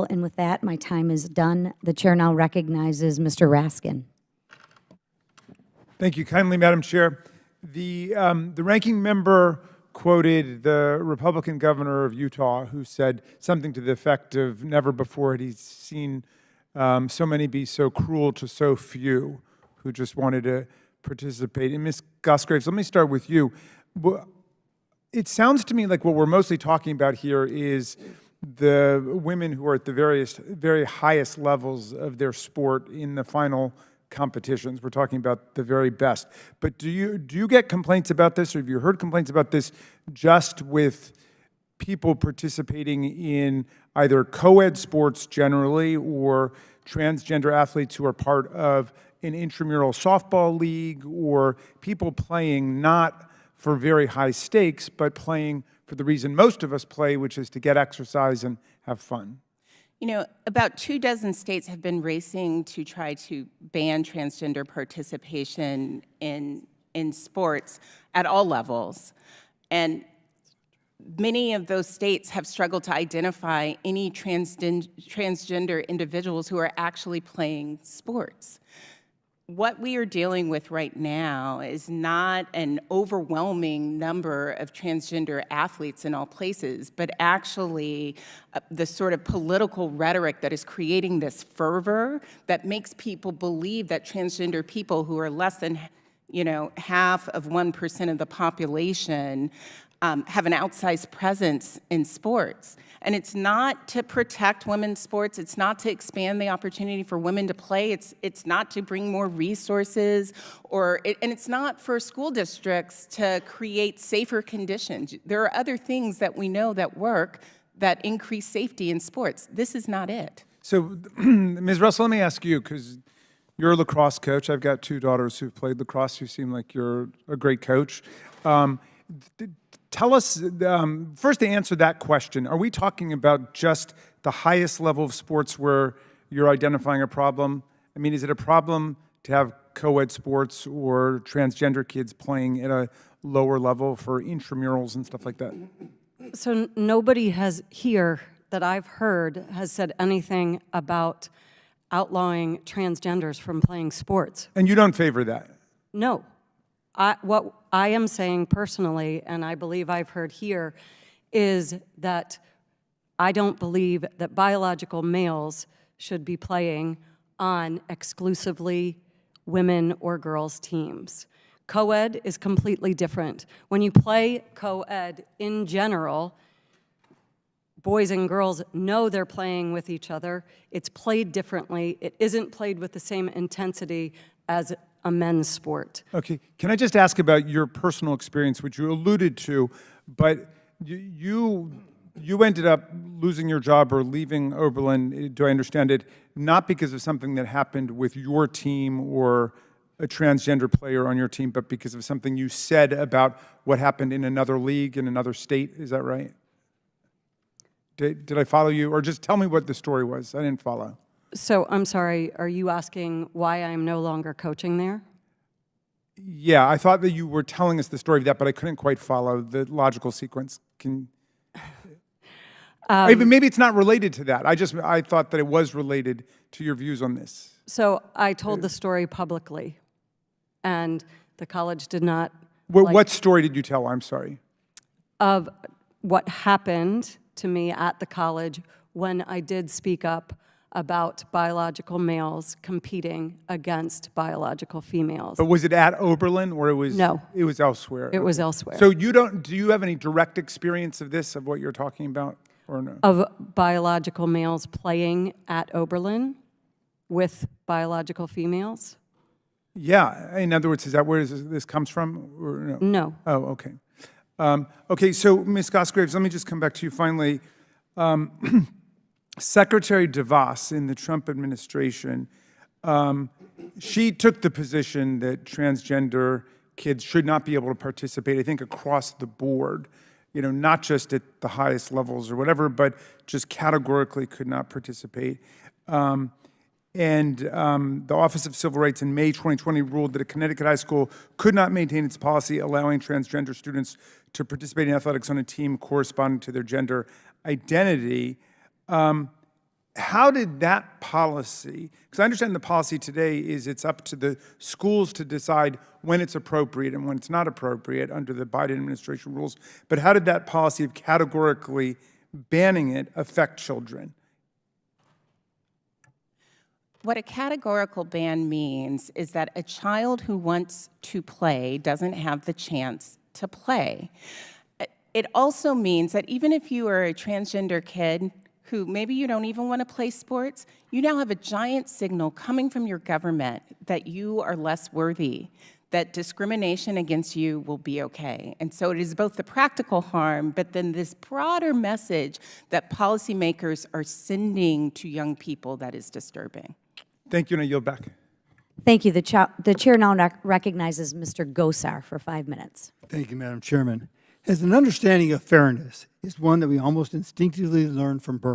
And with that, my time is done. The chair now recognizes Mr. Raskin. Thank you kindly, Madam Chair. The ranking member quoted the Republican governor of Utah, who said something to the effect of, never before had he seen so many be so cruel to so few who just wanted to participate. And Ms. Gosgraves, let me start with you. It sounds to me like what we're mostly talking about here is the women who are at the very highest levels of their sport in the final competitions. We're talking about the very best. But do you get complaints about this, or have you heard complaints about this just with people participating in either co-ed sports generally or transgender athletes who are part of an intramural softball league, or people playing not for very high stakes, but playing for the reason most of us play, which is to get exercise and have fun? You know, about 24 states have been racing to try to ban transgender participation in sports at all levels. And many of those states have struggled to identify any transgender individuals who are actually playing sports. What we are dealing with right now is not an overwhelming number of transgender athletes in all places, but actually the sort of political rhetoric that is creating this fervor that makes people believe that transgender people who are less than, half of 1% of the population have an outsized presence in sports. And it's not to protect women's sports. It's not to expand the opportunity for women to play. It's not to bring more resources, and it's not for school districts to create safer conditions. There are other things that we know that work that increase safety in sports. This is not it. So, Ms. Russell, let me ask you, because you're a lacrosse coach. I've got two daughters who've played lacrosse. You seem like you're a great coach. Tell us, first to answer that question, are we talking about just the highest level of sports where you're identifying a problem? I mean, is it a problem to have co-ed sports or transgender kids playing at a lower level for intramurals and stuff like that? So nobody has here that I've heard has said anything about outlawing transgenders from playing sports. And you don't favor that? No. What I am saying personally, and I believe I've heard here, is that I don't believe that biological males should be playing on exclusively women or girls teams. Co-ed is completely different. When you play co-ed in general, boys and girls know they're playing with each other. It's played differently. It isn't played with the same intensity as a men's sport. Okay, can I just ask about your personal experience, which you alluded to, but you ended up losing your job or leaving Oberlin, do I understand it, not because of something that happened with your team or a transgender player on your team, but because of something you said about what happened in another league in another state, is that right? Did I follow you? Or just tell me what the story was. I didn't follow. So, I'm sorry, are you asking why I'm no longer coaching there? Yeah, I thought that you were telling us the story of that, but I couldn't quite follow the logical sequence. Maybe it's not related to that. I thought that it was related to your views on this. So, I told the story publicly, and the college did not. What story did you tell? I'm sorry. Of what happened to me at the college when I did speak up about biological males competing against biological females. But was it at Oberlin, or it was? No. It was elsewhere? It was elsewhere. So do you have any direct experience of this, of what you're talking about, or no? Of biological males playing at Oberlin with biological females? Yeah, in other words, is that where this comes from, or no? No. Oh, okay. Okay, so Ms. Gosgraves, let me just come back to you finally. Secretary DeVos in the Trump administration, she took the position that transgender kids should not be able to participate, I think, across the board, not just at the highest levels or whatever, but just categorically could not participate. The Office of Civil Rights in May 2020 ruled that a Connecticut high school could not maintain its policy allowing transgender students to participate in athletics on a team corresponding to their gender identity. how did that policy, because I understand the policy today is it's up to the schools to decide when it's appropriate and when it's not appropriate under the Biden administration rules, but how did that policy of categorically banning it affect children? What a categorical ban means is that a child who wants to play doesn't have the chance to play. It also means that even if you are a transgender kid who maybe you don't even want to play sports, you now have a giant signal coming from your government that you are less worthy, that discrimination against you will be okay. And so it is both the practical harm, but then this broader message that policymakers are sending to young people that is disturbing. Thank you, and I yield back. Thank you. The chair now recognizes Mr. Gosar for 5 minutes. Thank you, Madam Chairman. As an understanding of fairness is one that we almost instinctively learn from birth.